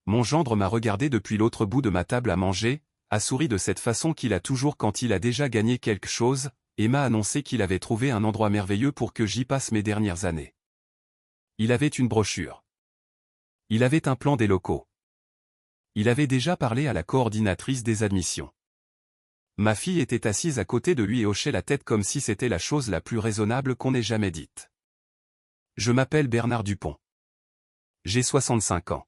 Mon gendre m'a regardé depuis l'autre bout de ma table à manger, a souri de cette façon qu'il a toujours quand il a déjà gagné quelque chose, et m'a annoncé qu'il avait trouvé un endroit merveilleux pour que j'y passe mes dernières années. Il avait une brochure. Il avait un plan des locaux. Il avait déjà parlé à la coordinatrice des admissions. Ma fille était assise à côté de lui et hochait la tête comme si c'était la chose la plus raisonnable qu'on ait jamais dite. Je m'appelle Bernard Dupont. J'ai 65 ans.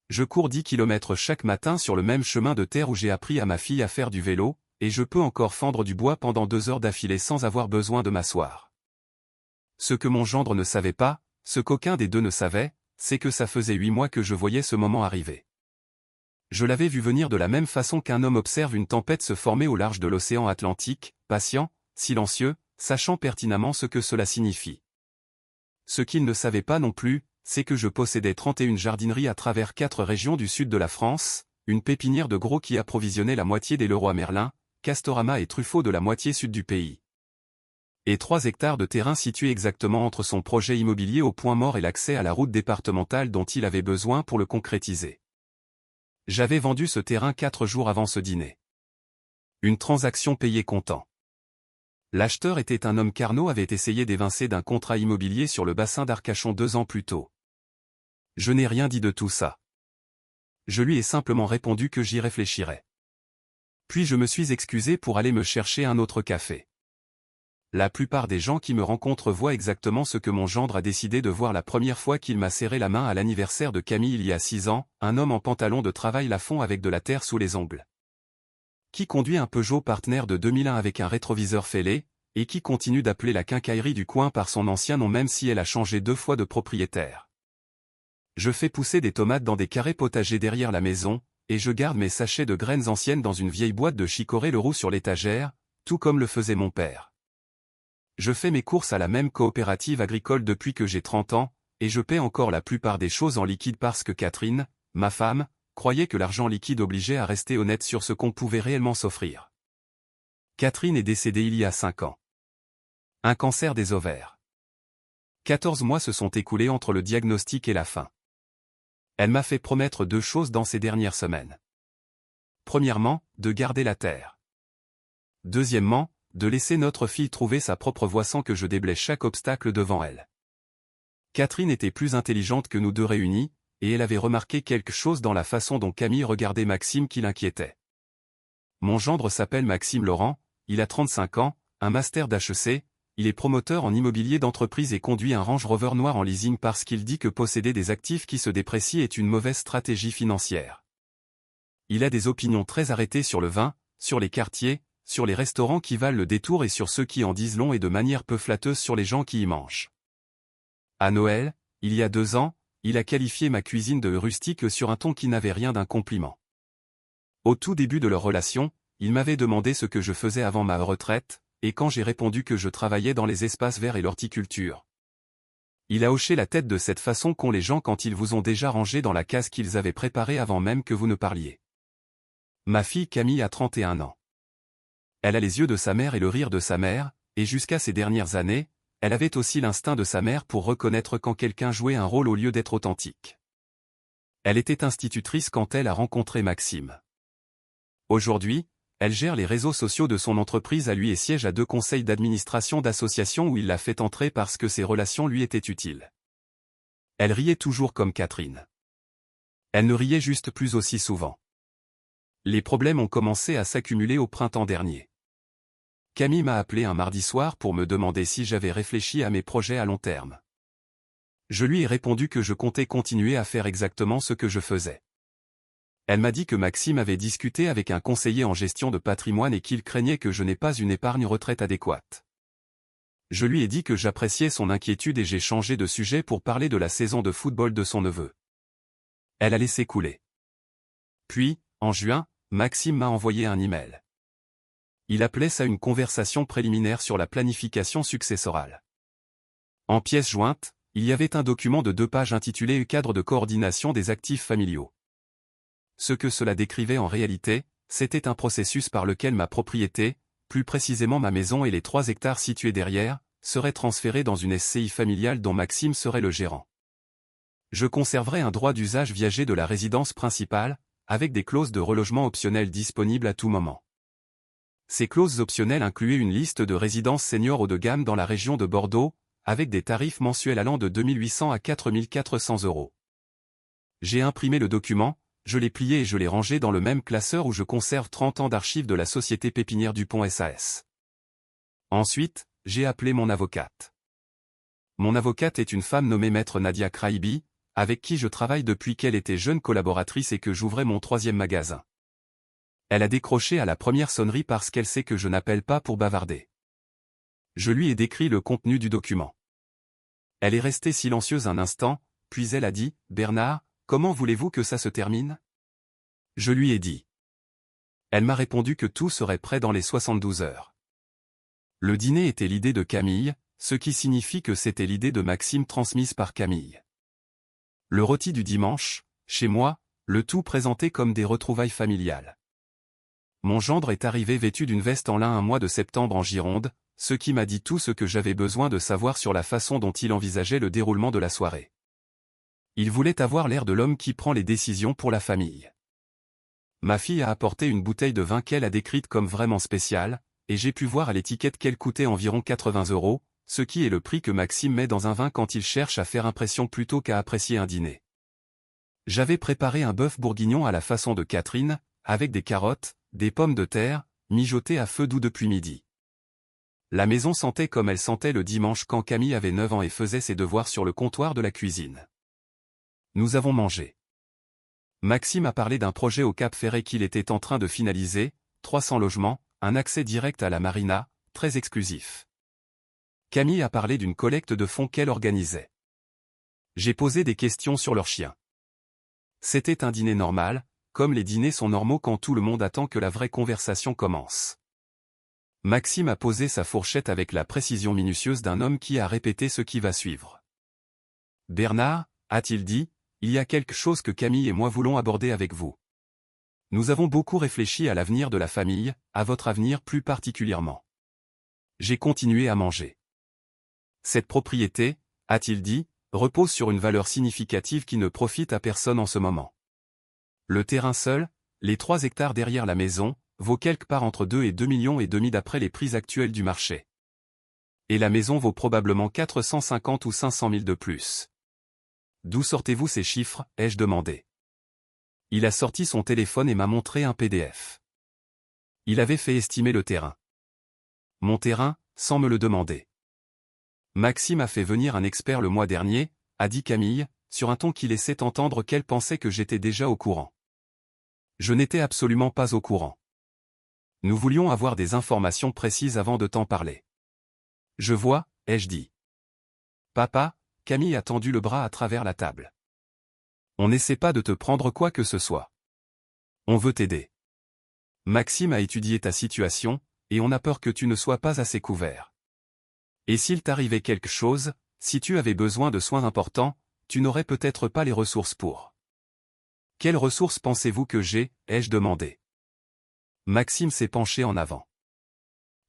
Je cours 10 kilomètres chaque matin sur le même chemin de terre où j'ai appris à ma fille à faire du vélo, et je peux encore fendre du bois pendant 2 heures d'affilée sans avoir besoin de m'asseoir. Ce que mon gendre ne savait pas, ce qu'aucun des deux ne savait, c'est que ça faisait 8 mois que je voyais ce moment arriver. Je l'avais vu venir de la même façon qu'un homme observe une tempête se former au large de l'océan Atlantique, patient, silencieux, sachant pertinemment ce que cela signifie. Ce qu'il ne savait pas non plus, c'est que je possédais 31 jardineries à travers 4 régions du sud de la France, une pépinière de gros qui approvisionnait la moitié des Leroy Merlin, Castorama et Truffaut de la moitié sud du pays. Et 3 hectares de terrain situés exactement entre son projet immobilier au point mort et l'accès à la route départementale dont il avait besoin pour le concrétiser. J'avais vendu ce terrain 4 jours avant ce dîner. Une transaction payée comptant. L'acheteur était un homme qu'Arnaud avait essayé d'évincer d'un contrat immobilier sur le bassin d'Arcachon 2 ans plus tôt. Je n'ai rien dit de tout ça. Je lui ai simplement répondu que j'y réfléchirais. Puis je me suis excusé pour aller me chercher un autre café. La plupart des gens qui me rencontrent voient exactement ce que mon gendre a décidé de voir la première fois qu'il m'a serré la main à l'anniversaire de Camille il y a 6 ans, un homme en pantalon de travail la fond avec de la terre sous les ongles. Qui conduit un Peugeot Partner de 2001 avec un rétroviseur fêlé, et qui continue d'appeler la quincaillerie du coin par son ancien nom même si elle a changé 2 fois de propriétaire. Je fais pousser des tomates dans des carrés potagers derrière la maison, et je garde mes sachets de graines anciennes dans une vieille boîte de chicorée Leroux sur l'étagère, tout comme le faisait mon père. Je fais mes courses à la même coopérative agricole depuis que j'ai 30 ans, et je paie encore la plupart des choses en liquide parce que Catherine, ma femme, croyait que l'argent liquide obligeait à rester honnête sur ce qu'on pouvait réellement s'offrir. Catherine est décédée il y a 5 ans. Un cancer des ovaires. 14 mois se sont écoulés entre le diagnostic et la fin. Elle m'a fait promettre 2 choses dans ces dernières semaines. Premièrement, de garder la terre. Deuxièmement, de laisser notre fille trouver sa propre voie sans que je déblaye chaque obstacle devant elle. Catherine était plus intelligente que nous deux réunis, et elle avait remarqué quelque chose dans la façon dont Camille regardait Maxime qui l'inquiétait. Mon gendre s'appelle Maxime Laurent, il a 35 ans, un master d'HEC, il est promoteur en immobilier d'entreprise et conduit un Range Rover noir en leasing parce qu'il dit que posséder des actifs qui se déprécient est une mauvaise stratégie financière. Il a des opinions très arrêtées sur le vin, sur les quartiers, sur les restaurants qui valent le détour et sur ceux qui en disent long et de manière peu flatteuse sur les gens qui y mangent. À Noël, il y a 2 ans, il a qualifié ma cuisine de rustique sur un ton qui n'avait rien d'un compliment. Au tout début de leur relation, il m'avait demandé ce que je faisais avant ma retraite, et quand j'ai répondu que je travaillais dans les espaces verts et l'horticulture. Il a hoché la tête de cette façon qu'ont les gens quand ils vous ont déjà rangé dans la case qu'ils avaient préparée avant même que vous ne parliez. Ma fille Camille a 31 ans. Elle a les yeux de sa mère et le rire de sa mère, et jusqu'à ces dernières années, elle avait aussi l'instinct de sa mère pour reconnaître quand quelqu'un jouait un rôle au lieu d'être authentique. Elle était institutrice quand elle a rencontré Maxime. Aujourd'hui, elle gère les réseaux sociaux de son entreprise à lui et siège à 2 conseils d'administration d'associations où il l'a fait entrer parce que ses relations lui étaient utiles. Elle riait toujours comme Catherine. Elle ne riait juste plus aussi souvent. Les problèmes ont commencé à s'accumuler au printemps dernier. Camille m'a appelé un mardi soir pour me demander si j'avais réfléchi à mes projets à long terme. Je lui ai répondu que je comptais continuer à faire exactement ce que je faisais. Elle m'a dit que Maxime avait discuté avec un conseiller en gestion de patrimoine et qu'il craignait que je n'ai pas une épargne retraite adéquate. Je lui ai dit que j'appréciais son inquiétude et j'ai changé de sujet pour parler de la saison de football de son neveu. Elle a laissé couler. Puis, en juin, Maxime m'a envoyé un email. Il appelait ça une conversation préliminaire sur la planification successorale. En pièce jointe, il y avait un document de 2 pages intitulé « Cadre de coordination des actifs familiaux ». Ce que cela décrivait en réalité, c'était un processus par lequel ma propriété, plus précisément ma maison et les 3 hectares situés derrière, seraient transférés dans une SCI familiale dont Maxime serait le gérant. Je conserverai un droit d'usage viager de la résidence principale, avec des clauses de relogement optionnelles disponibles à tout moment. Ces clauses optionnelles incluaient une liste de résidences seniors haut de gamme dans la région de Bordeaux, avec des tarifs mensuels allant de 2 800 à 4 400 €. J'ai imprimé le document, je l'ai plié et je l'ai rangé dans le même classeur où je conserve 30 ans d'archives de la société Pépinière Dupont SAS. Ensuite, j'ai appelé mon avocate. Mon avocate est une femme nommée Maître Nadia Kraibi, avec qui je travaille depuis qu'elle était jeune collaboratrice et que j'ouvrais mon 3e magasin. Elle a décroché à la première sonnerie parce qu'elle sait que je n'appelle pas pour bavarder. Je lui ai décrit le contenu du document. Elle est restée silencieuse un instant, puis elle a dit « Bernard, comment voulez-vous que ça se termine ?» Je lui ai dit. Elle m'a répondu que tout serait prêt dans les 72 heures. Le dîner était l'idée de Camille, ce qui signifie que c'était l'idée de Maxime transmise par Camille. Le rôti du dimanche, chez moi, le tout présenté comme des retrouvailles familiales. Mon gendre est arrivé vêtu d'une veste en lin un mois de septembre en Gironde, ce qui m'a dit tout ce que j'avais besoin de savoir sur la façon dont il envisageait le déroulement de la soirée. Il voulait avoir l'air de l'homme qui prend les décisions pour la famille. Ma fille a apporté une bouteille de vin qu'elle a décrite comme vraiment spéciale, et j'ai pu voir à l'étiquette qu'elle coûtait environ 80 €, ce qui est le prix que Maxime met dans un vin quand il cherche à faire impression plutôt qu'à apprécier un dîner. J'avais préparé un bœuf bourguignon à la façon de Catherine, avec des carottes, des pommes de terre, mijotées à feu doux depuis midi. La maison sentait comme elle sentait le dimanche quand Camille avait 9 ans et faisait ses devoirs sur le comptoir de la cuisine. Nous avons mangé. Maxime a parlé d'un projet au Cap Ferret qu'il était en train de finaliser, 300 logements, un accès direct à la marina, très exclusif. Camille a parlé d'une collecte de fonds qu'elle organisait. J'ai posé des questions sur leur chien. C'était un dîner normal, comme les dîners sont normaux quand tout le monde attend que la vraie conversation commence. Maxime a posé sa fourchette avec la précision minutieuse d'un homme qui a répété ce qui va suivre. Bernard, a-t-il dit, il y a quelque chose que Camille et moi voulons aborder avec vous. Nous avons beaucoup réfléchi à l'avenir de la famille, à votre avenir plus particulièrement. J'ai continué à manger. Cette propriété, a-t-il dit, repose sur une valeur significative qui ne profite à personne en ce moment. Le terrain seul, les 3 hectares derrière la maison, vaut quelque part entre 2 et 2,5 millions d'après les prix actuels du marché. Et la maison vaut probablement 450 ou 500 000 de plus. D'où sortez-vous ces chiffres, ai-je demandé. Il a sorti son téléphone et m'a montré un PDF. Il avait fait estimer le terrain. Mon terrain, sans me le demander. Maxime a fait venir un expert le mois dernier, a dit Camille, sur un ton qui laissait entendre qu'elle pensait que j'étais déjà au courant. Je n'étais absolument pas au courant. Nous voulions avoir des informations précises avant de t'en parler. Je vois, ai-je dit. Papa, Camille a tendu le bras à travers la table. On n'essaie pas de te prendre quoi que ce soit. On veut t'aider. Maxime a étudié ta situation, et on a peur que tu ne sois pas assez couvert. Et s'il t'arrivait quelque chose, si tu avais besoin de soins importants, tu n'aurais peut-être pas les ressources pour. Quelles ressources pensez-vous que j'ai, ai-je demandé. Maxime s'est penché en avant.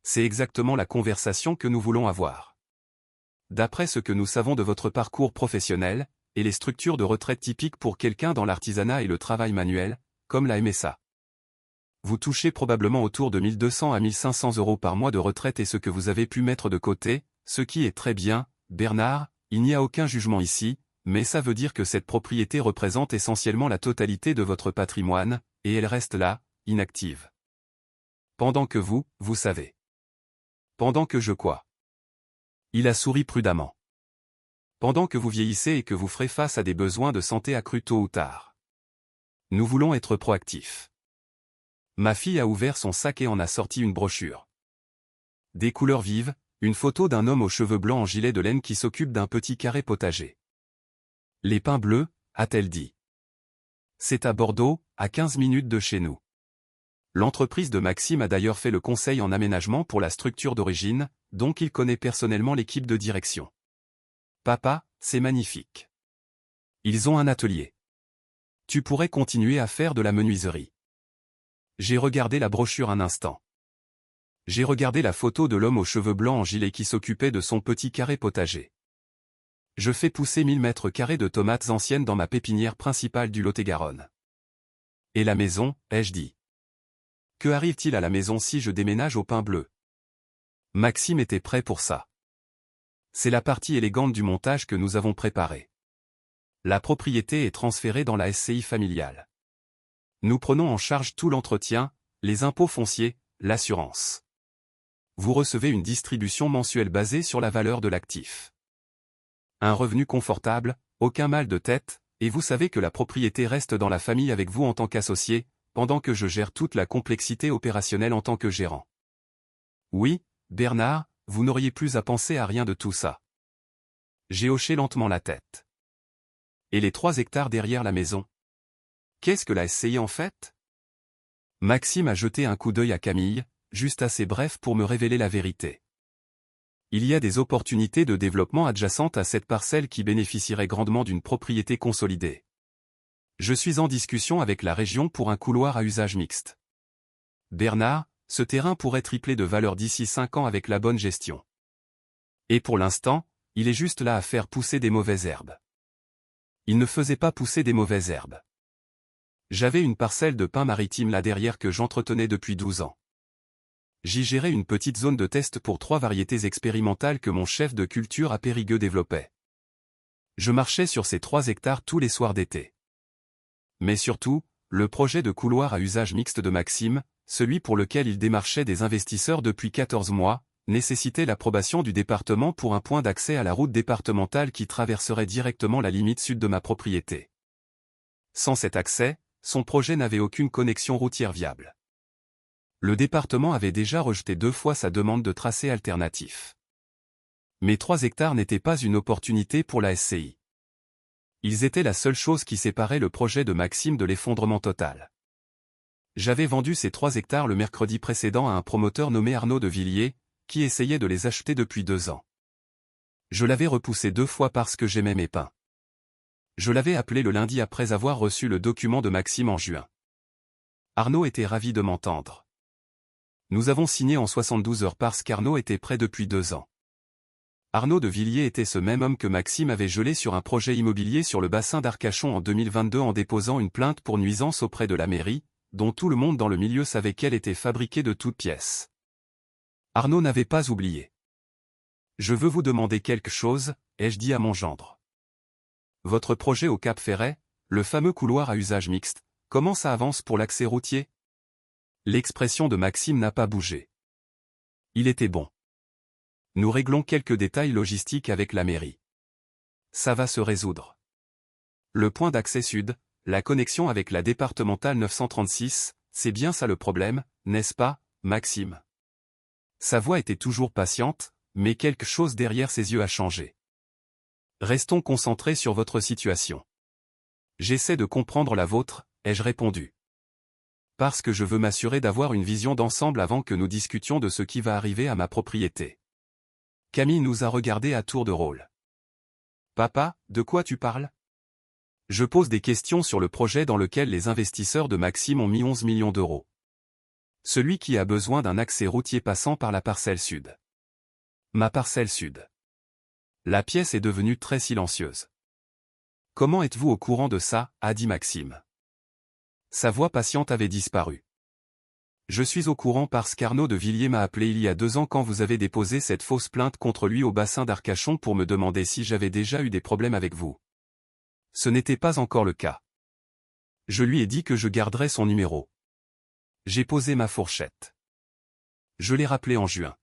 C'est exactement la conversation que nous voulons avoir. D'après ce que nous savons de votre parcours professionnel, et les structures de retraite typiques pour quelqu'un dans l'artisanat et le travail manuel, comme la MSA. Vous touchez probablement autour de 1 200 à 1 500 € par mois de retraite et ce que vous avez pu mettre de côté, ce qui est très bien, Bernard, il n'y a aucun jugement ici, mais ça veut dire que cette propriété représente essentiellement la totalité de votre patrimoine, et elle reste là, inactive. Pendant que vous savez. Pendant que je quoi. Il a souri prudemment. Pendant que vous vieillissez et que vous ferez face à des besoins de santé accrus tôt ou tard. Nous voulons être proactifs. Ma fille a ouvert son sac et en a sorti une brochure. Des couleurs vives, une photo d'un homme aux cheveux blancs en gilet de laine qui s'occupe d'un petit carré potager. Les pins bleus, a-t-elle dit. C'est à Bordeaux, à 15 minutes de chez nous. L'entreprise de Maxime a d'ailleurs fait le conseil en aménagement pour la structure d'origine, donc il connaît personnellement l'équipe de direction. Papa, c'est magnifique. Ils ont un atelier. Tu pourrais continuer à faire de la menuiserie. J'ai regardé la brochure un instant. J'ai regardé la photo de l'homme aux cheveux blancs en gilet qui s'occupait de son petit carré potager. Je fais pousser 1000 mètres carrés de tomates anciennes dans ma pépinière principale du Lot-et-Garonne. Et la maison, ai-je dit. Que arrive-t-il à la maison si je déménage au Pin Bleu? Maxime était prêt pour ça. C'est la partie élégante du montage que nous avons préparé. La propriété est transférée dans la SCI familiale. Nous prenons en charge tout l'entretien, les impôts fonciers, l'assurance. Vous recevez une distribution mensuelle basée sur la valeur de l'actif. Un revenu confortable, aucun mal de tête, et vous savez que la propriété reste dans la famille avec vous en tant qu'associé, pendant que je gère toute la complexité opérationnelle en tant que gérant. Oui, Bernard, vous n'auriez plus à penser à rien de tout ça. J'ai hoché lentement la tête. Et les 3 hectares derrière la maison? Qu'est-ce que la SCI en fait? Maxime a jeté un coup d'œil à Camille, juste assez bref pour me révéler la vérité. Il y a des opportunités de développement adjacentes à cette parcelle qui bénéficierait grandement d'une propriété consolidée. Je suis en discussion avec la région pour un couloir à usage mixte. Bernard, ce terrain pourrait tripler de valeur d'ici 5 ans avec la bonne gestion. Et pour l'instant, il est juste là à faire pousser des mauvaises herbes. Il ne faisait pas pousser des mauvaises herbes. J'avais une parcelle de pin maritime là derrière que j'entretenais depuis 12 ans. J'y gérais une petite zone de test pour 3 variétés expérimentales que mon chef de culture à Périgueux développait. Je marchais sur ces 3 hectares tous les soirs d'été. Mais surtout, le projet de couloir à usage mixte de Maxime, celui pour lequel il démarchait des investisseurs depuis 14 mois, nécessitait l'approbation du département pour un point d'accès à la route départementale qui traverserait directement la limite sud de ma propriété. Sans cet accès, son projet n'avait aucune connexion routière viable. Le département avait déjà rejeté 2 fois sa demande de tracé alternatif. Mais 3 hectares n'étaient pas une opportunité pour la SCI. Ils étaient la seule chose qui séparait le projet de Maxime de l'effondrement total. J'avais vendu ces 3 hectares le mercredi précédent à un promoteur nommé Arnaud de Villiers, qui essayait de les acheter depuis 2 ans. Je l'avais repoussé 2 fois parce que j'aimais mes pins. Je l'avais appelé le lundi après avoir reçu le document de Maxime en juin. Arnaud était ravi de m'entendre. Nous avons signé en 72 heures parce qu'Arnaud était prêt depuis 2 ans. Arnaud de Villiers était ce même homme que Maxime avait gelé sur un projet immobilier sur le bassin d'Arcachon en 2022 en déposant une plainte pour nuisance auprès de la mairie, dont tout le monde dans le milieu savait qu'elle était fabriquée de toutes pièces. Arnaud n'avait pas oublié. « Je veux vous demander quelque chose », ai-je dit à mon gendre. Votre projet au Cap Ferret, le fameux couloir à usage mixte, comment ça avance pour l'accès routier? L'expression de Maxime n'a pas bougé. Il était bon. Nous réglons quelques détails logistiques avec la mairie. Ça va se résoudre. Le point d'accès sud, la connexion avec la départementale 936, c'est bien ça le problème, n'est-ce pas, Maxime? Sa voix était toujours patiente, mais quelque chose derrière ses yeux a changé. Restons concentrés sur votre situation. J'essaie de comprendre la vôtre, ai-je répondu. Parce que je veux m'assurer d'avoir une vision d'ensemble avant que nous discutions de ce qui va arriver à ma propriété. Camille nous a regardés à tour de rôle. Papa, de quoi tu parles? Je pose des questions sur le projet dans lequel les investisseurs de Maxime ont mis 11 millions d'euros. Celui qui a besoin d'un accès routier passant par la parcelle sud. Ma parcelle sud. La pièce est devenue très silencieuse. Comment êtes-vous au courant de ça, a dit Maxime. Sa voix patiente avait disparu. Je suis au courant parce qu'Arnaud de Villiers m'a appelé il y a 2 ans quand vous avez déposé cette fausse plainte contre lui au bassin d'Arcachon pour me demander si j'avais déjà eu des problèmes avec vous. Ce n'était pas encore le cas. Je lui ai dit que je garderais son numéro. J'ai posé ma fourchette. Je l'ai rappelé en juin.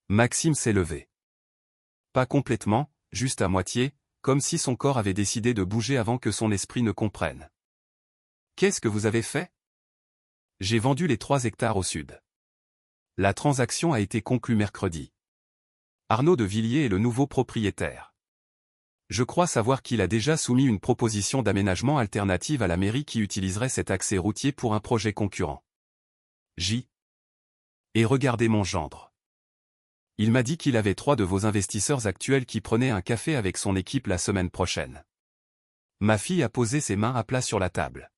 Maxime s'est levé. Pas complètement, juste à moitié, comme si son corps avait décidé de bouger avant que son esprit ne comprenne. Qu'est-ce que vous avez fait? J'ai vendu les 3 hectares au sud. La transaction a été conclue mercredi. Arnaud de Villiers est le nouveau propriétaire. Je crois savoir qu'il a déjà soumis une proposition d'aménagement alternative à la mairie qui utiliserait cet accès routier pour un projet concurrent. Et regardez mon gendre. Il m'a dit qu'il avait 3 de vos investisseurs actuels qui prenaient un café avec son équipe la semaine prochaine. Ma fille a posé ses mains à plat sur la table.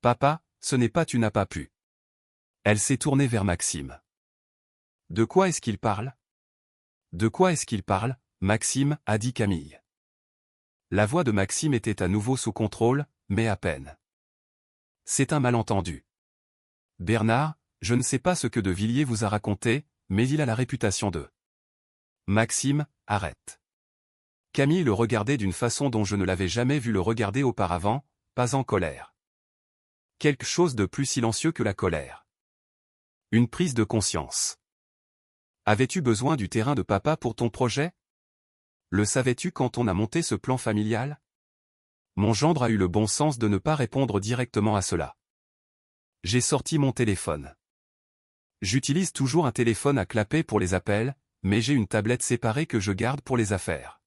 Papa, ce n'est pas tu n'as pas pu. Elle s'est tournée vers Maxime. De quoi est-ce qu'il parle? De quoi est-ce qu'il parle, Maxime, a dit Camille. La voix de Maxime était à nouveau sous contrôle, mais à peine. C'est un malentendu. Bernard, je ne sais pas ce que De Villiers vous a raconté, mais il a la réputation de... Maxime, arrête. Camille le regardait d'une façon dont je ne l'avais jamais vu le regarder auparavant, pas en colère. Quelque chose de plus silencieux que la colère. Une prise de conscience. Avais-tu besoin du terrain de papa pour ton projet? Le savais-tu quand on a monté ce plan familial? Mon gendre a eu le bon sens de ne pas répondre directement à cela. J'ai sorti mon téléphone. J'utilise toujours un téléphone à clapet pour les appels, mais j'ai une tablette séparée que je garde pour les affaires.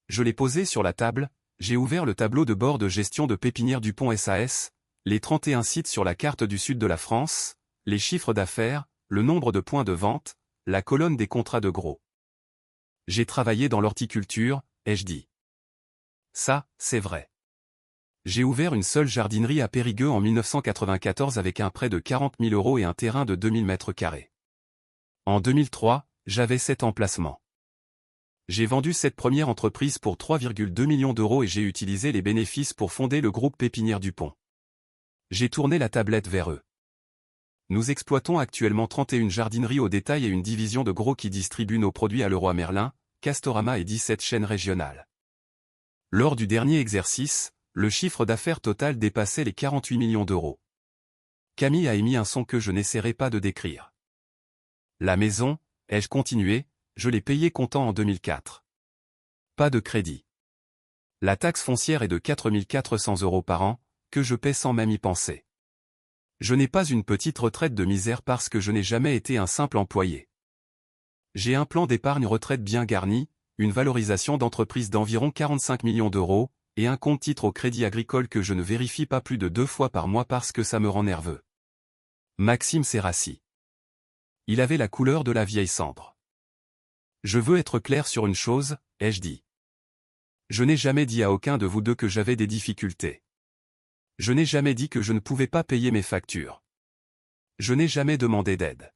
Je l'ai posée sur la table, j'ai ouvert le tableau de bord de gestion de Pépinière Dupont SAS, les 31 sites sur la carte du sud de la France, les chiffres d'affaires, le nombre de points de vente, la colonne des contrats de gros. J'ai travaillé dans l'horticulture, ai-je dit. Ça, c'est vrai. J'ai ouvert une seule jardinerie à Périgueux en 1994 avec un prêt de 40 000 € et un terrain de 2000 mètres carrés. En 2003, j'avais 7 emplacements. J'ai vendu cette première entreprise pour 3,2 millions d'euros et j'ai utilisé les bénéfices pour fonder le groupe Pépinière Dupont. J'ai tourné la tablette vers eux. Nous exploitons actuellement 31 jardineries au détail et une division de gros qui distribue nos produits à Leroy Merlin, Castorama et 17 chaînes régionales. Lors du dernier exercice, le chiffre d'affaires total dépassait les 48 millions d'euros. Camille a émis un son que je n'essaierai pas de décrire. La maison, ai-je continué, je l'ai payée comptant en 2004. Pas de crédit. La taxe foncière est de 4 400 € par an, que je paie sans même y penser. Je n'ai pas une petite retraite de misère parce que je n'ai jamais été un simple employé. J'ai un plan d'épargne retraite bien garni, une valorisation d'entreprise d'environ 45 millions d'euros, et un compte titre au Crédit Agricole que je ne vérifie pas plus de 2 fois par mois parce que ça me rend nerveux. Maxime s'est rassis. Il avait la couleur de la vieille cendre. Je veux être clair sur une chose, ai-je dit. Je n'ai jamais dit à aucun de vous deux que j'avais des difficultés. Je n'ai jamais dit que je ne pouvais pas payer mes factures. Je n'ai jamais demandé d'aide.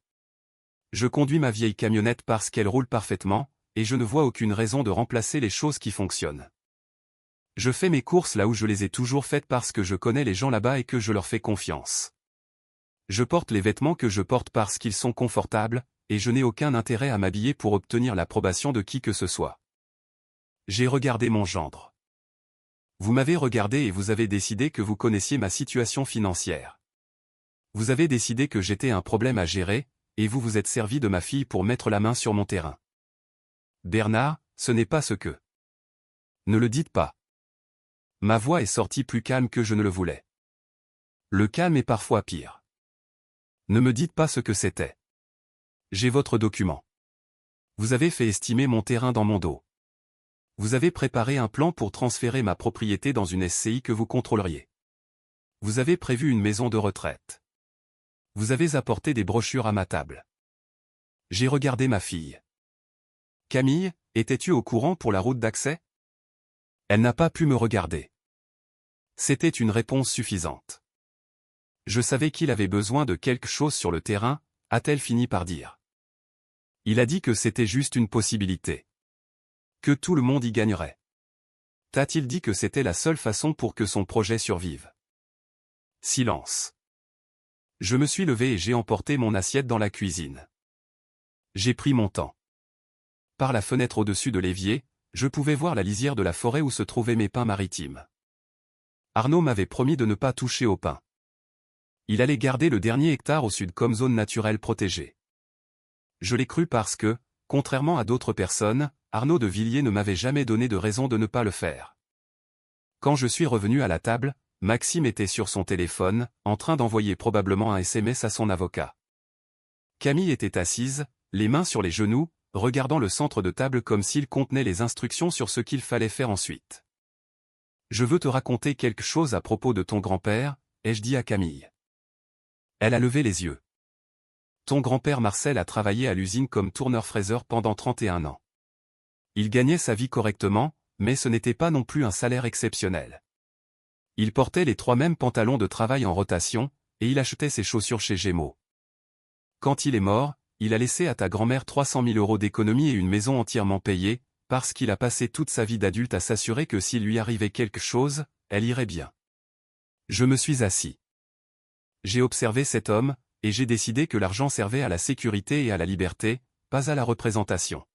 Je conduis ma vieille camionnette parce qu'elle roule parfaitement, et je ne vois aucune raison de remplacer les choses qui fonctionnent. Je fais mes courses là où je les ai toujours faites parce que je connais les gens là-bas et que je leur fais confiance. Je porte les vêtements que je porte parce qu'ils sont confortables, et je n'ai aucun intérêt à m'habiller pour obtenir l'approbation de qui que ce soit. J'ai regardé mon gendre. Vous m'avez regardé et vous avez décidé que vous connaissiez ma situation financière. Vous avez décidé que j'étais un problème à gérer, et vous vous êtes servi de ma fille pour mettre la main sur mon terrain. Bernard, ce n'est pas ce que... Ne le dites pas. Ma voix est sortie plus calme que je ne le voulais. Le calme est parfois pire. Ne me dites pas ce que c'était. J'ai votre document. Vous avez fait estimer mon terrain dans mon dos. Vous avez préparé un plan pour transférer ma propriété dans une SCI que vous contrôleriez. Vous avez prévu une maison de retraite. Vous avez apporté des brochures à ma table. J'ai regardé ma fille. Camille, étais-tu au courant pour la route d'accès? Elle n'a pas pu me regarder. C'était une réponse suffisante. Je savais qu'il avait besoin de quelque chose sur le terrain, a-t-elle fini par dire. Il a dit que c'était juste une possibilité. Que tout le monde y gagnerait. T'a-t-il dit que c'était la seule façon pour que son projet survive? Silence. Je me suis levé et j'ai emporté mon assiette dans la cuisine. J'ai pris mon temps. Par la fenêtre au-dessus de l'évier, je pouvais voir la lisière de la forêt où se trouvaient mes pins maritimes. Arnaud m'avait promis de ne pas toucher aux pins. Il allait garder le dernier hectare au sud comme zone naturelle protégée. Je l'ai cru parce que, contrairement à d'autres personnes, Arnaud de Villiers ne m'avait jamais donné de raison de ne pas le faire. Quand je suis revenu à la table, Maxime était sur son téléphone, en train d'envoyer probablement un SMS à son avocat. Camille était assise, les mains sur les genoux, regardant le centre de table comme s'il contenait les instructions sur ce qu'il fallait faire ensuite. « Je veux te raconter quelque chose à propos de ton grand-père », ai-je dit à Camille. Elle a levé les yeux. Ton grand-père Marcel a travaillé à l'usine comme tourneur-fraiseur pendant 31 ans. Il gagnait sa vie correctement, mais ce n'était pas non plus un salaire exceptionnel. Il portait les 3 mêmes pantalons de travail en rotation, et il achetait ses chaussures chez Gémeaux. Quand il est mort, il a laissé à ta grand-mère 300 000 € d'économie et une maison entièrement payée, parce qu'il a passé toute sa vie d'adulte à s'assurer que s'il lui arrivait quelque chose, elle irait bien. Je me suis assis. J'ai observé cet homme, et j'ai décidé que l'argent servait à la sécurité et à la liberté, pas à la représentation.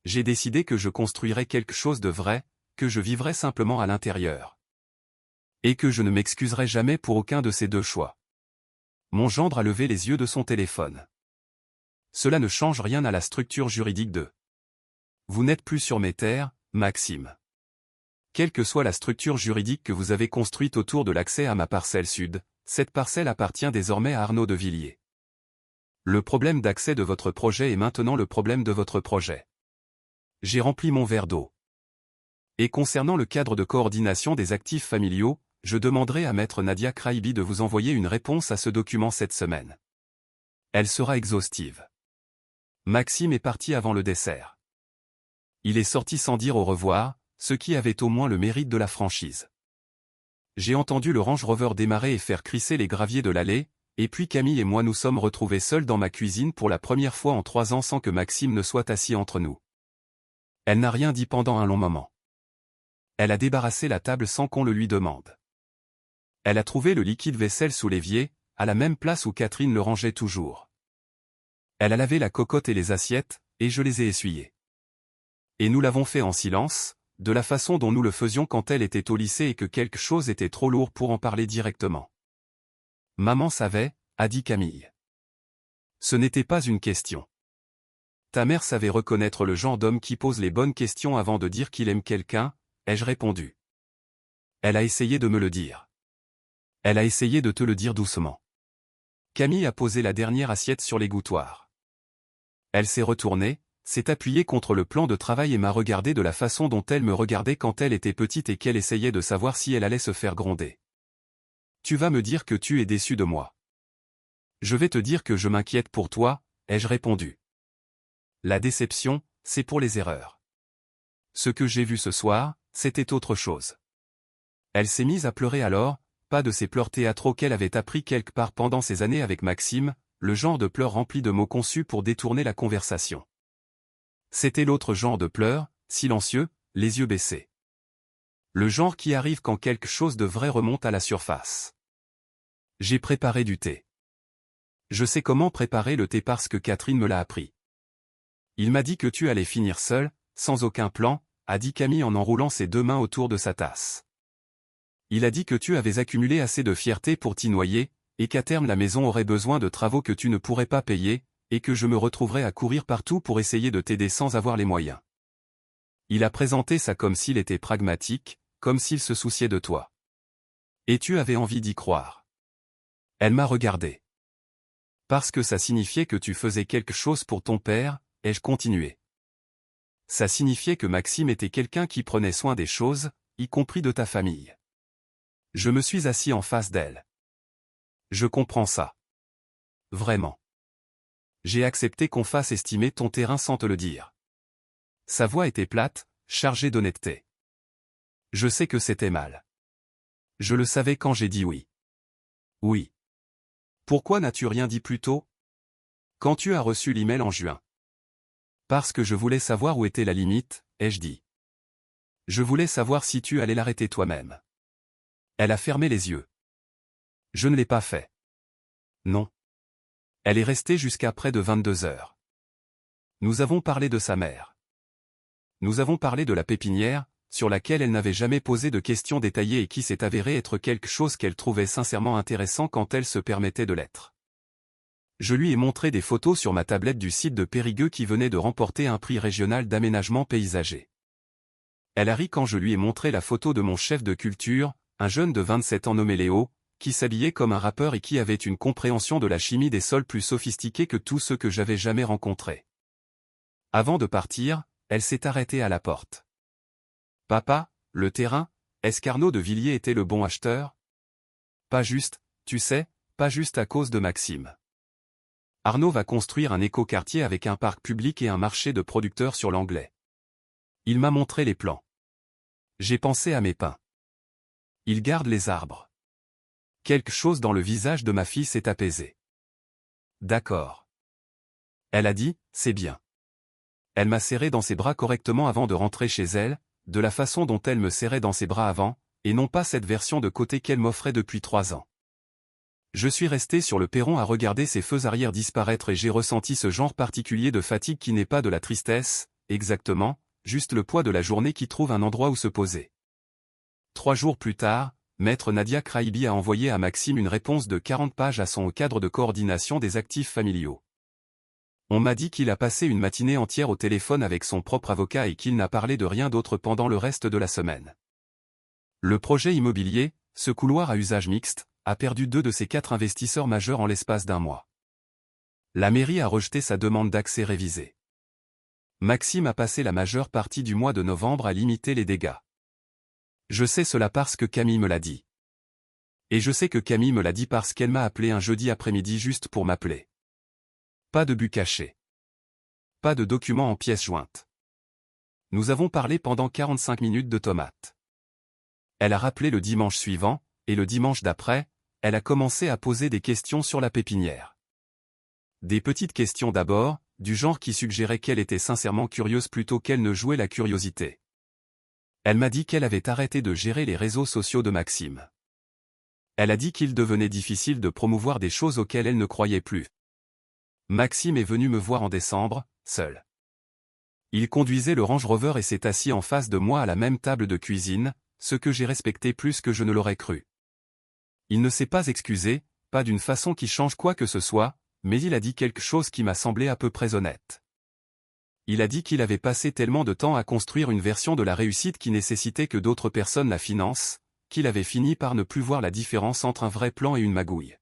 J'ai décidé que je construirais quelque chose de vrai, que je vivrais simplement à l'intérieur. Et que je ne m'excuserai jamais pour aucun de ces deux choix. Mon gendre a levé les yeux de son téléphone. Cela ne change rien à la structure juridique de. Vous n'êtes plus sur mes terres, Maxime. Quelle que soit la structure juridique que vous avez construite autour de l'accès à ma parcelle sud, cette parcelle appartient désormais à Arnaud de Villiers. Le problème d'accès de votre projet est maintenant le problème de votre projet. J'ai rempli mon verre d'eau. Et concernant le cadre de coordination des actifs familiaux, je demanderai à maître Nadia Kraibi de vous envoyer une réponse à ce document cette semaine. Elle sera exhaustive. Maxime est parti avant le dessert. Il est sorti sans dire au revoir, ce qui avait au moins le mérite de la franchise. J'ai entendu le Range Rover démarrer et faire crisser les graviers de l'allée, et puis Camille et moi nous sommes retrouvés seuls dans ma cuisine pour la première fois en 3 ans sans que Maxime ne soit assis entre nous. Elle n'a rien dit pendant un long moment. Elle a débarrassé la table sans qu'on le lui demande. Elle a trouvé le liquide vaisselle sous l'évier, à la même place où Catherine le rangeait toujours. Elle a lavé la cocotte et les assiettes, et je les ai essuyées. Et nous l'avons fait en silence, de la façon dont nous le faisions quand elle était au lycée et que quelque chose était trop lourd pour en parler directement. Maman savait, a dit Camille. Ce n'était pas une question. Ta mère savait reconnaître le genre d'homme qui pose les bonnes questions avant de dire qu'il aime quelqu'un, ai-je répondu. Elle a essayé de me le dire. Elle a essayé de te le dire doucement. Camille a posé la dernière assiette sur l'égouttoir. Elle s'est retournée, s'est appuyée contre le plan de travail et m'a regardé de la façon dont elle me regardait quand elle était petite et qu'elle essayait de savoir si elle allait se faire gronder. Tu vas me dire que tu es déçu de moi. Je vais te dire que je m'inquiète pour toi, ai-je répondu. La déception, c'est pour les erreurs. Ce que j'ai vu ce soir, c'était autre chose. Elle s'est mise à pleurer alors, pas de ces pleurs théâtraux qu'elle avait appris quelque part pendant ces années avec Maxime, le genre de pleurs remplis de mots conçus pour détourner la conversation. C'était l'autre genre de pleurs, silencieux, les yeux baissés. Le genre qui arrive quand quelque chose de vrai remonte à la surface. J'ai préparé du thé. Je sais comment préparer le thé parce que Catherine me l'a appris. Il m'a dit que tu allais finir seul, sans aucun plan, a dit Camille en enroulant ses 2 mains autour de sa tasse. Il a dit que tu avais accumulé assez de fierté pour t'y noyer, et qu'à terme la maison aurait besoin de travaux que tu ne pourrais pas payer, et que je me retrouverais à courir partout pour essayer de t'aider sans avoir les moyens. Il a présenté ça comme s'il était pragmatique, comme s'il se souciait de toi. Et tu avais envie d'y croire. Elle m'a regardé. Parce que ça signifiait que tu faisais quelque chose pour ton père, ai-je continué. Ça signifiait que Maxime était quelqu'un qui prenait soin des choses, y compris de ta famille. Je me suis assis en face d'elle. Je comprends ça. Vraiment. J'ai accepté qu'on fasse estimer ton terrain sans te le dire. Sa voix était plate, chargée d'honnêteté. Je sais que c'était mal. Je le savais quand j'ai dit oui. Oui. Pourquoi n'as-tu rien dit plus tôt? Quand tu as reçu l'email en juin. Parce que je voulais savoir où était la limite, ai-je dit. Je voulais savoir si tu allais l'arrêter toi-même. Elle a fermé les yeux. Je ne l'ai pas fait. Non. Elle est restée jusqu'à près de 22 heures. Nous avons parlé de sa mère. Nous avons parlé de la pépinière, sur laquelle elle n'avait jamais posé de questions détaillées et qui s'est avéré être quelque chose qu'elle trouvait sincèrement intéressant quand elle se permettait de l'être. Je lui ai montré des photos sur ma tablette du site de Périgueux qui venait de remporter un prix régional d'aménagement paysager. Elle a ri quand je lui ai montré la photo de mon chef de culture, un jeune de 27 ans nommé Léo, qui s'habillait comme un rappeur et qui avait une compréhension de la chimie des sols plus sophistiquée que tous ceux que j'avais jamais rencontrés. Avant de partir, elle s'est arrêtée à la porte. Papa, le terrain, est-ce qu'Arnaud de Villiers était le bon acheteur? Pas juste, tu sais, pas juste à cause de Maxime. Arnaud va construire un écoquartier avec un parc public et un marché de producteurs sur l'Anglais. Il m'a montré les plans. J'ai pensé à mes pins. Il garde les arbres. Quelque chose dans le visage de ma fille s'est apaisé. D'accord. Elle a dit, c'est bien. Elle m'a serré dans ses bras correctement avant de rentrer chez elle, de la façon dont elle me serrait dans ses bras avant, et non pas cette version de côté qu'elle m'offrait depuis 3 ans. Je suis resté sur le perron à regarder ses feux arrière disparaître et j'ai ressenti ce genre particulier de fatigue qui n'est pas de la tristesse, exactement, juste le poids de la journée qui trouve un endroit où se poser. 3 jours plus tard, Maître Nadia Kraibi a envoyé à Maxime une réponse de 40 pages à son cadre de coordination des actifs familiaux. On m'a dit qu'il a passé une matinée entière au téléphone avec son propre avocat et qu'il n'a parlé de rien d'autre pendant le reste de la semaine. Le projet immobilier, ce couloir à usage mixte, a perdu 2 de ses 4 investisseurs majeurs en l'espace d'1 mois. La mairie a rejeté sa demande d'accès révisée. Maxime a passé la majeure partie du mois de novembre à limiter les dégâts. Je sais cela parce que Camille me l'a dit. Et je sais que Camille me l'a dit parce qu'elle m'a appelé un jeudi après-midi juste pour m'appeler. Pas de but caché. Pas de documents en pièces jointes. Nous avons parlé pendant 45 minutes de tomates. Elle a rappelé le dimanche suivant, et le dimanche d'après, elle a commencé à poser des questions sur la pépinière. Des petites questions d'abord, du genre qui suggérait qu'elle était sincèrement curieuse plutôt qu'elle ne jouait la curiosité. Elle m'a dit qu'elle avait arrêté de gérer les réseaux sociaux de Maxime. Elle a dit qu'il devenait difficile de promouvoir des choses auxquelles elle ne croyait plus. Maxime est venu me voir en décembre, seul. Il conduisait le Range Rover et s'est assis en face de moi à la même table de cuisine, ce que j'ai respecté plus que je ne l'aurais cru. Il ne s'est pas excusé, pas d'une façon qui change quoi que ce soit, mais il a dit quelque chose qui m'a semblé à peu près honnête. Il a dit qu'il avait passé tellement de temps à construire une version de la réussite qui nécessitait que d'autres personnes la financent, qu'il avait fini par ne plus voir la différence entre un vrai plan et une magouille.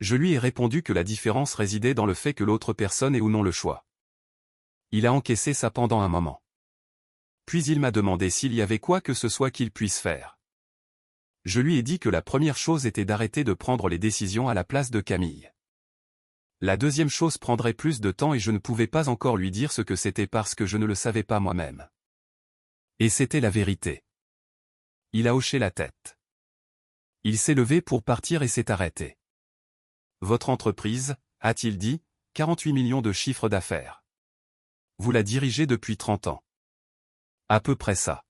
Je lui ai répondu que la différence résidait dans le fait que l'autre personne ait ou non le choix. Il a encaissé ça pendant un moment. Puis il m'a demandé s'il y avait quoi que ce soit qu'il puisse faire. Je lui ai dit que la première chose était d'arrêter de prendre les décisions à la place de Camille. La deuxième chose prendrait plus de temps et je ne pouvais pas encore lui dire ce que c'était parce que je ne le savais pas moi-même. Et c'était la vérité. Il a hoché la tête. Il s'est levé pour partir et s'est arrêté. Votre entreprise, a-t-il dit, 48 millions de chiffre d'affaires. Vous la dirigez depuis 30 ans. À peu près ça.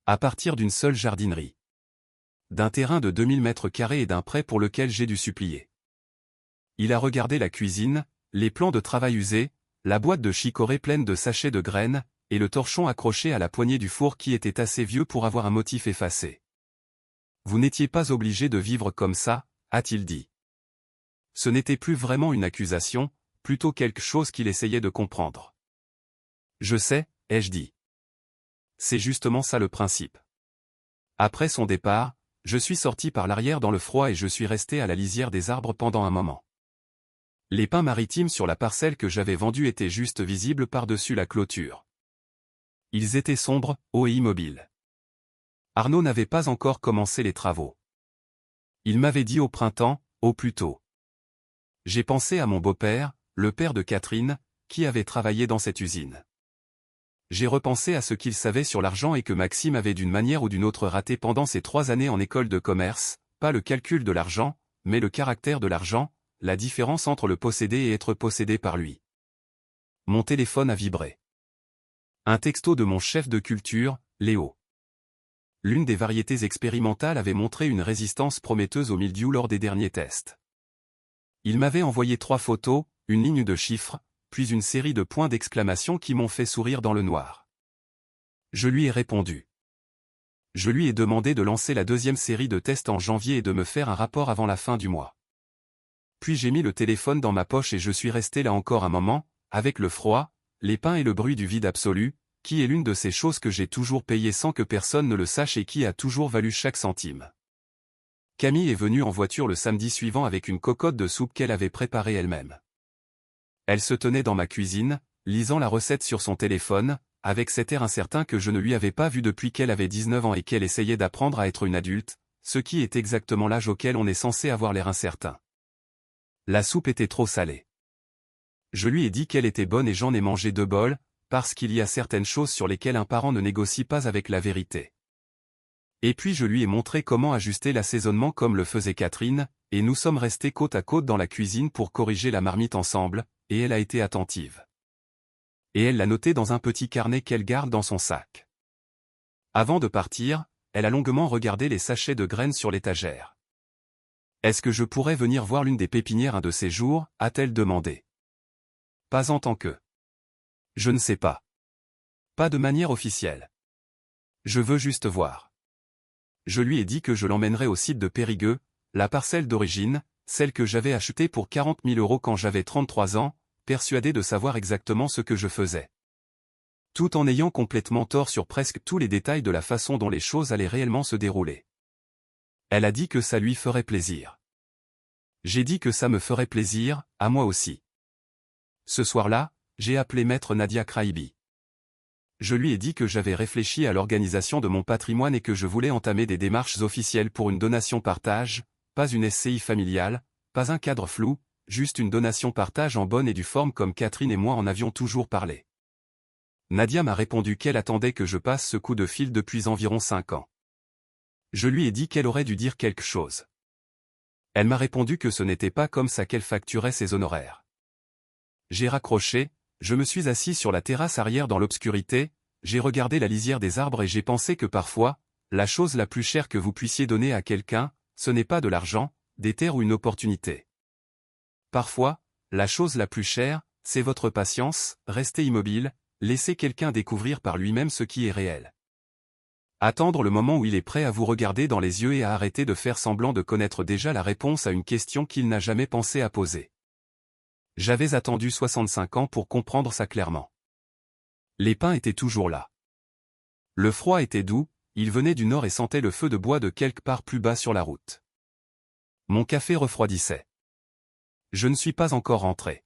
À partir d'une seule jardinerie. D'un terrain de 2000 mètres carrés et d'un prêt pour lequel j'ai dû supplier. Il a regardé la cuisine, les plans de travail usés, la boîte de chicorée pleine de sachets de graines, et le torchon accroché à la poignée du four qui était assez vieux pour avoir un motif effacé. Vous n'étiez pas obligé de vivre comme ça, a-t-il dit. Ce n'était plus vraiment une accusation, plutôt quelque chose qu'il essayait de comprendre. Je sais, ai-je dit. C'est justement ça le principe. Après son départ, je suis sorti par l'arrière dans le froid et je suis resté à la lisière des arbres pendant un moment. Les pins maritimes sur la parcelle que j'avais vendue étaient juste visibles par-dessus la clôture. Ils étaient sombres, hauts et immobiles. Arnaud n'avait pas encore commencé les travaux. Il m'avait dit au printemps, au plus tôt. J'ai pensé à mon beau-père, le père de Catherine, qui avait travaillé dans cette usine. J'ai repensé à ce qu'il savait sur l'argent et que Maxime avait d'une manière ou d'une autre raté pendant ses 3 années en école de commerce, pas le calcul de l'argent, mais le caractère de l'argent, la différence entre le posséder et être possédé par lui. Mon téléphone a vibré. Un texto de mon chef de culture, Léo. L'une des variétés expérimentales avait montré une résistance prometteuse au mildiou lors des derniers tests. Il m'avait envoyé 3 photos, une ligne de chiffres, puis une série de points d'exclamation qui m'ont fait sourire dans le noir. Je lui ai répondu. Je lui ai demandé de lancer la 2e série de tests en janvier et de me faire un rapport avant la fin du mois. Puis j'ai mis le téléphone dans ma poche et je suis resté là encore un moment, avec le froid, les pins et le bruit du vide absolu, qui est l'une de ces choses que j'ai toujours payées sans que personne ne le sache et qui a toujours valu chaque centime. Camille est venue en voiture le samedi suivant avec une cocotte de soupe qu'elle avait préparée elle-même. Elle se tenait dans ma cuisine, lisant la recette sur son téléphone, avec cet air incertain que je ne lui avais pas vu depuis qu'elle avait 19 ans et qu'elle essayait d'apprendre à être une adulte, ce qui est exactement l'âge auquel on est censé avoir l'air incertain. La soupe était trop salée. Je lui ai dit qu'elle était bonne et j'en ai mangé 2 bols, parce qu'il y a certaines choses sur lesquelles un parent ne négocie pas avec la vérité. Et puis je lui ai montré comment ajuster l'assaisonnement comme le faisait Catherine, et nous sommes restés côte à côte dans la cuisine pour corriger la marmite ensemble, et elle a été attentive. Et elle l'a noté dans un petit carnet qu'elle garde dans son sac. Avant de partir, elle a longuement regardé les sachets de graines sur l'étagère. « Est-ce que je pourrais venir voir l'une des pépinières un de ces jours ?» a-t-elle demandé. « Pas en tant que. Je ne sais pas. Pas de manière officielle. Je veux juste voir. » Je lui ai dit que je l'emmènerais au site de Périgueux, la parcelle d'origine, celle que j'avais achetée pour 40 000 € quand j'avais 33 ans, persuadé de savoir exactement ce que je faisais. Tout en ayant complètement tort sur presque tous les détails de la façon dont les choses allaient réellement se dérouler. Elle a dit que ça lui ferait plaisir. J'ai dit que ça me ferait plaisir, à moi aussi. Ce soir-là, j'ai appelé maître Nadia Kraibi. Je lui ai dit que j'avais réfléchi à l'organisation de mon patrimoine et que je voulais entamer des démarches officielles pour une donation-partage, pas une SCI familiale, pas un cadre flou, juste une donation-partage en bonne et due forme comme Catherine et moi en avions toujours parlé. Nadia m'a répondu qu'elle attendait que je passe ce coup de fil depuis environ 5 ans. Je lui ai dit qu'elle aurait dû dire quelque chose. Elle m'a répondu que ce n'était pas comme ça qu'elle facturait ses honoraires. J'ai raccroché, je me suis assis sur la terrasse arrière dans l'obscurité, j'ai regardé la lisière des arbres et j'ai pensé que parfois, la chose la plus chère que vous puissiez donner à quelqu'un, ce n'est pas de l'argent, des terres ou une opportunité. Parfois, la chose la plus chère, c'est votre patience, restez immobile, laissez quelqu'un découvrir par lui-même ce qui est réel. Attendre le moment où il est prêt à vous regarder dans les yeux et à arrêter de faire semblant de connaître déjà la réponse à une question qu'il n'a jamais pensé à poser. J'avais attendu 65 ans pour comprendre ça clairement. Les pins étaient toujours là. Le froid était doux, il venait du nord et sentait le feu de bois de quelque part plus bas sur la route. Mon café refroidissait. Je ne suis pas encore rentré.